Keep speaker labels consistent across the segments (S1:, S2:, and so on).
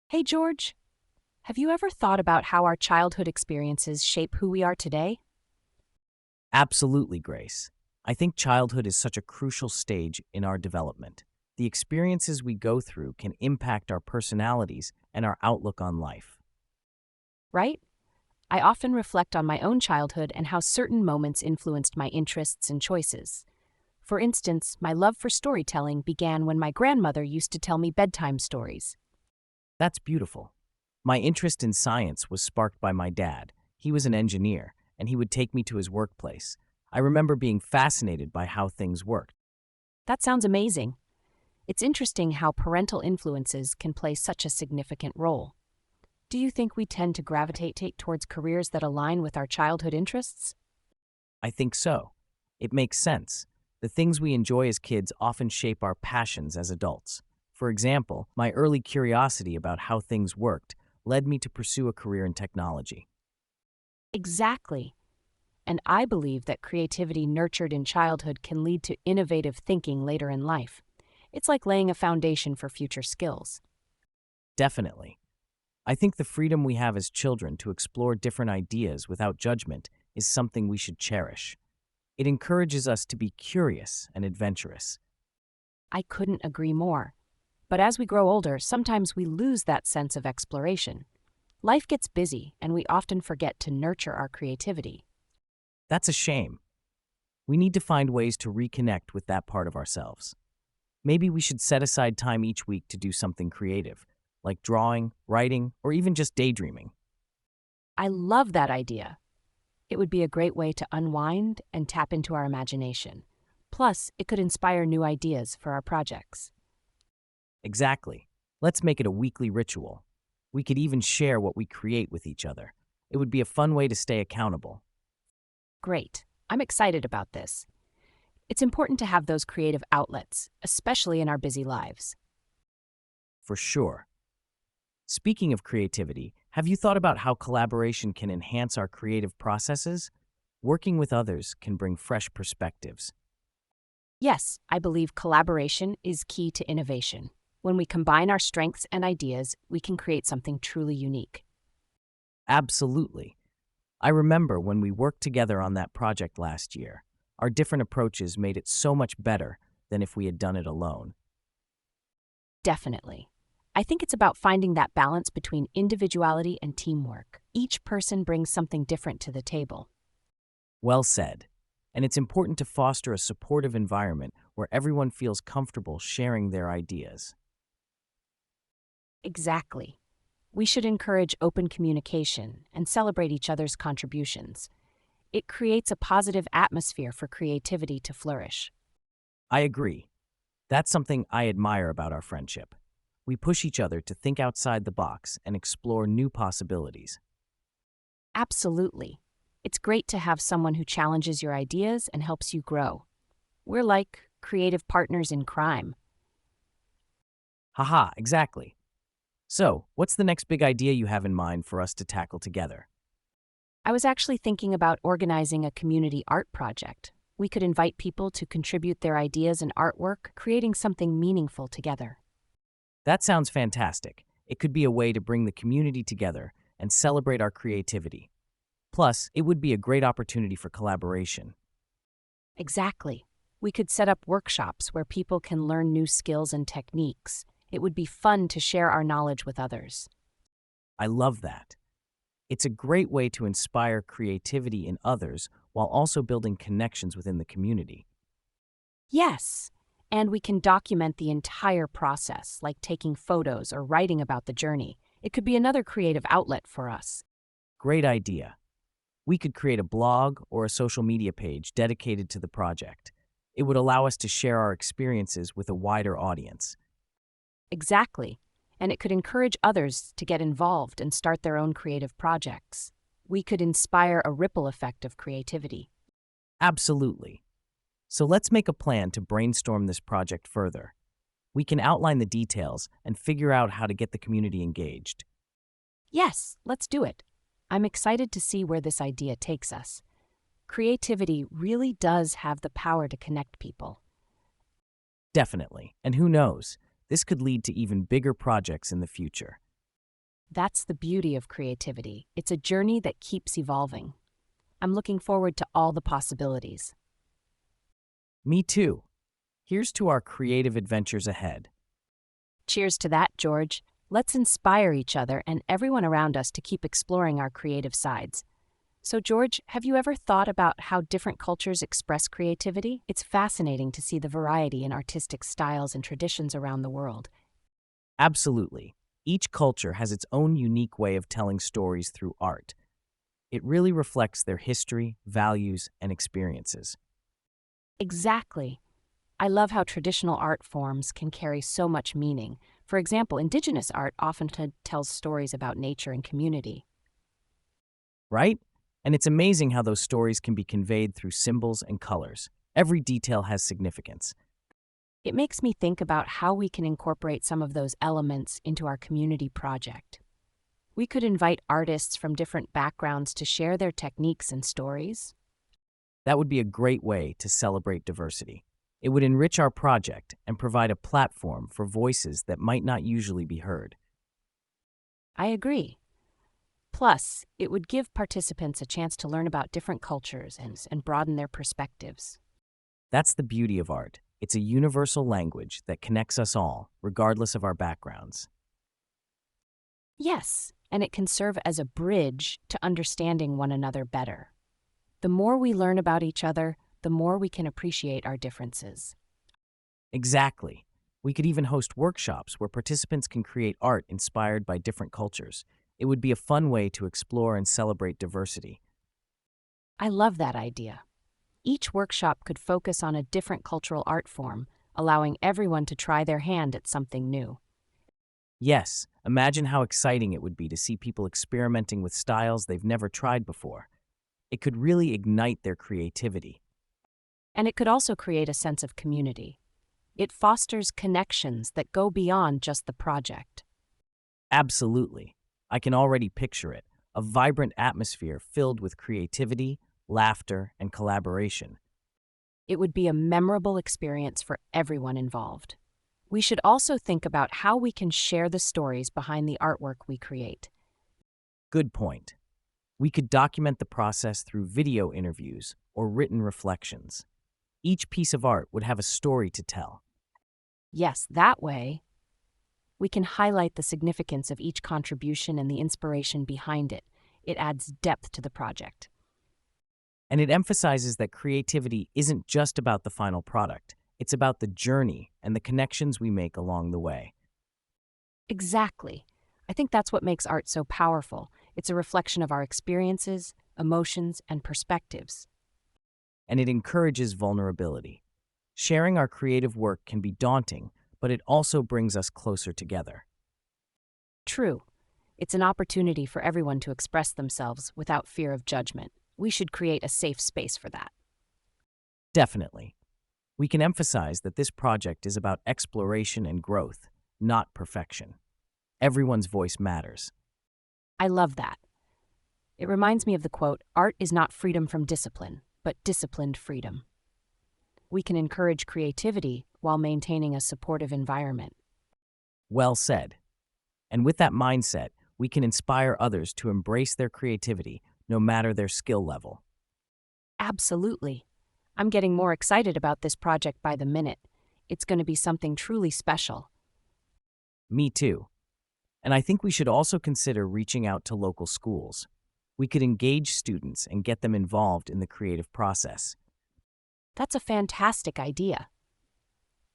S1: Hey, George, have you ever thought about how our childhood experiences shape who we are today?
S2: Absolutely, Grace. I think childhood is such a crucial stage in our development. The experiences we go through can impact our personalities and our outlook on life.
S1: Right? I often reflect on my own childhood and how certain moments influenced my interests and choices. For instance, my love for storytelling began when my grandmother used to tell me bedtime stories.
S2: That's beautiful. My interest in science was sparked by my dad. He was an engineer, and he would take me to his workplace. I remember being fascinated by how things worked.
S1: That sounds amazing. It's interesting how parental influences can play such a significant role. Do you think we tend to gravitate towards careers that align with our childhood interests?
S2: I think so. It makes sense. The things we enjoy as kids often shape our passions as adults. For example, my early curiosity about how things worked led me to pursue a career in technology.
S1: Exactly. And I believe that creativity nurtured in childhood can lead to innovative thinking later in life. It's like laying a foundation for future skills.
S2: Definitely. I think the freedom we have as children to explore different ideas without judgment is something we should cherish. It encourages us to be curious and adventurous.
S1: I couldn't agree more. But as we grow older, sometimes we lose that sense of exploration. Life gets busy, and we often forget to nurture our creativity.
S2: That's a shame. We need to find ways to reconnect with that part of ourselves. Maybe we should set aside time each week to do something creative, like drawing, writing, or even just daydreaming.
S1: I love that idea. It would be a great way to unwind and tap into our imagination. Plus, it could inspire new ideas for our projects.
S2: Exactly. Let's make it a weekly ritual. We could even share what we create with each other. It would be a fun way to stay accountable.
S1: Great. I'm excited about this. It's important to have those creative outlets, especially in our busy lives.
S2: For sure. Speaking of creativity, have you thought about how collaboration can enhance our creative processes? Working with others can bring fresh perspectives.
S1: Yes, I believe collaboration is key to innovation. When we combine our strengths and ideas, we can create something truly unique.
S2: Absolutely. I remember when we worked together on that project last year. Our different approaches made it so much better than if we had done it alone.
S1: Definitely. I think it's about finding that balance between individuality and teamwork. Each person brings something different to the table.
S2: Well said. And it's important to foster a supportive environment where everyone feels comfortable sharing their ideas.
S1: Exactly. We should encourage open communication and celebrate each other's contributions. It creates a positive atmosphere for creativity to flourish.
S2: I agree. That's something I admire about our friendship. We push each other to think outside the box and explore new possibilities.
S1: Absolutely. It's great to have someone who challenges your ideas and helps you grow. We're like creative partners in crime.
S2: Haha, exactly. So, what's the next big idea you have in mind for us to tackle together?
S1: I was actually thinking about organizing a community art project. We could invite people to contribute their ideas and artwork, creating something meaningful together.
S2: That sounds fantastic. It could be a way to bring the community together and celebrate our creativity. Plus, it would be a great opportunity for collaboration.
S1: Exactly. We could set up workshops where people can learn new skills and techniques. It would be fun to share our knowledge with others.
S2: I love that. It's a great way to inspire creativity in others while also building connections within the community.
S1: Yes, and we can document the entire process, like taking photos or writing about the journey. It could be another creative outlet for us.
S2: Great idea. We could create a blog or a social media page dedicated to the project. It would allow us to share our experiences with a wider audience.
S1: Exactly. And it could encourage others to get involved and start their own creative projects. We could inspire a ripple effect of creativity.
S2: Absolutely. So let's make a plan to brainstorm this project further. We can outline the details and figure out how to get the community engaged.
S1: Yes, let's do it. I'm excited to see where this idea takes us. Creativity really does have the power to connect people.
S2: Definitely. And who knows, this could lead to even bigger projects in the future.
S1: That's the beauty of creativity. It's a journey that keeps evolving. I'm looking forward to all the possibilities.
S2: Me too. Here's to our creative adventures ahead.
S1: Cheers to that, George. Let's inspire each other and everyone around us to keep exploring our creative sides. So, George, have you ever thought about how different cultures express creativity? It's fascinating to see the variety in artistic styles and traditions around the world.
S2: Absolutely. Each culture has its own unique way of telling stories through art. It really reflects their history, values, and experiences.
S1: Exactly. I love how traditional art forms can carry so much meaning. For example, indigenous art often tells stories about nature and community.
S2: Right? And it's amazing how those stories can be conveyed through symbols and colors. Every detail has significance.
S1: It makes me think about how we can incorporate some of those elements into our community project. We could invite artists from different backgrounds to share their techniques and stories.
S2: That would be a great way to celebrate diversity. It would enrich our project and provide a platform for voices that might not usually be heard.
S1: I agree. Plus, it would give participants a chance to learn about different cultures and broaden their perspectives.
S2: That's the beauty of art. It's a universal language that connects us all, regardless of our backgrounds.
S1: Yes, and it can serve as a bridge to understanding one another better. The more we learn about each other, the more we can appreciate our differences.
S2: Exactly. We could even host workshops where participants can create art inspired by different cultures. It would be a fun way to explore and celebrate diversity.
S1: I love that idea. Each workshop could focus on a different cultural art form, allowing everyone to try their hand at something new.
S2: Yes, imagine how exciting it would be to see people experimenting with styles they've never tried before. It could really ignite their creativity.
S1: And it could also create a sense of community. It fosters connections that go beyond just the project.
S2: Absolutely. I can already picture it, a vibrant atmosphere filled with creativity, laughter, and collaboration.
S1: It would be a memorable experience for everyone involved. We should also think about how we can share the stories behind the artwork we create.
S2: Good point. We could document the process through video interviews or written reflections. Each piece of art would have a story to tell.
S1: Yes, that way, we can highlight the significance of each contribution and the inspiration behind it. It adds depth to the project.
S2: And it emphasizes that creativity isn't just about the final product. It's about the journey and the connections we make along the way.
S1: Exactly. I think that's what makes art so powerful. It's a reflection of our experiences, emotions, and perspectives.
S2: And it encourages vulnerability. Sharing our creative work can be daunting, but it also brings us closer together.
S1: True. It's an opportunity for everyone to express themselves without fear of judgment. We should create a safe space for that.
S2: Definitely. We can emphasize that this project is about exploration and growth, not perfection. Everyone's voice matters.
S1: I love that. It reminds me of the quote, "Art is not freedom from discipline, but disciplined freedom." We can encourage creativity while maintaining a supportive environment.
S2: Well said. And with that mindset, we can inspire others to embrace their creativity, no matter their skill level.
S1: Absolutely. I'm getting more excited about this project by the minute. It's going to be something truly special.
S2: Me too. And I think we should also consider reaching out to local schools. We could engage students and get them involved in the creative process.
S1: That's a fantastic idea.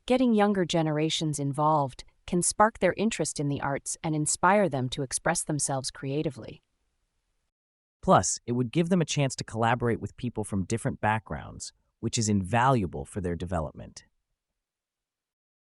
S1: Getting younger generations involved can spark their interest in the arts and inspire them to express themselves creatively.
S2: Plus, it would give them a chance to collaborate with people from different backgrounds, which is invaluable for their development.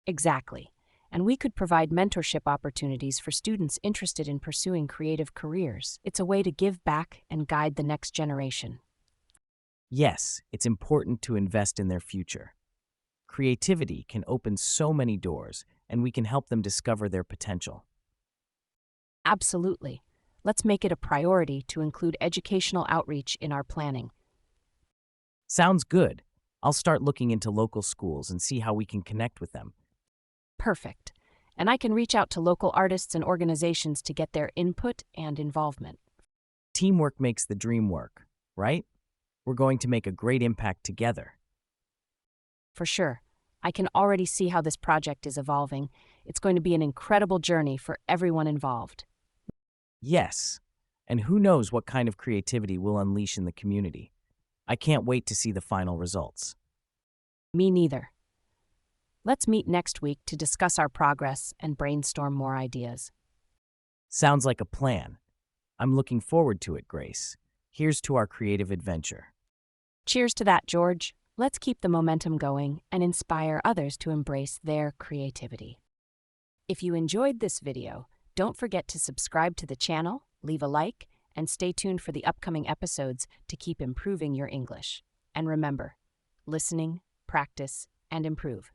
S1: Exactly. And we could provide mentorship opportunities for students interested in pursuing creative careers. It's a way to give back and guide the next generation.
S2: Yes, it's important to invest in their future. Creativity can open so many doors, and we can help them discover their potential.
S1: Absolutely. Let's make it a priority to include educational outreach in our planning.
S2: Sounds good. I'll start looking into local schools and see how we can connect with them.
S1: Perfect. and I can reach out to local artists and organizations to get their input and involvement.
S2: Teamwork makes the dream work, right? We're going to make a great impact together.
S1: For sure. I can already see how this project is evolving. It's going to be an incredible journey for everyone involved.
S2: Yes, and who knows what kind of creativity we'll unleash in the community. I can't wait to see the final results.
S1: Me neither. Let's meet next week to discuss our progress and brainstorm more ideas.
S2: Sounds like a plan. I'm looking forward to it, Grace. Here's to our creative adventure.
S1: Cheers to that, George. Let's keep the momentum going and inspire others to embrace their creativity. If you enjoyed this video, don't forget to subscribe to the channel, leave a like, and stay tuned for the upcoming episodes to keep improving your English. And remember, listening, practice, and improve.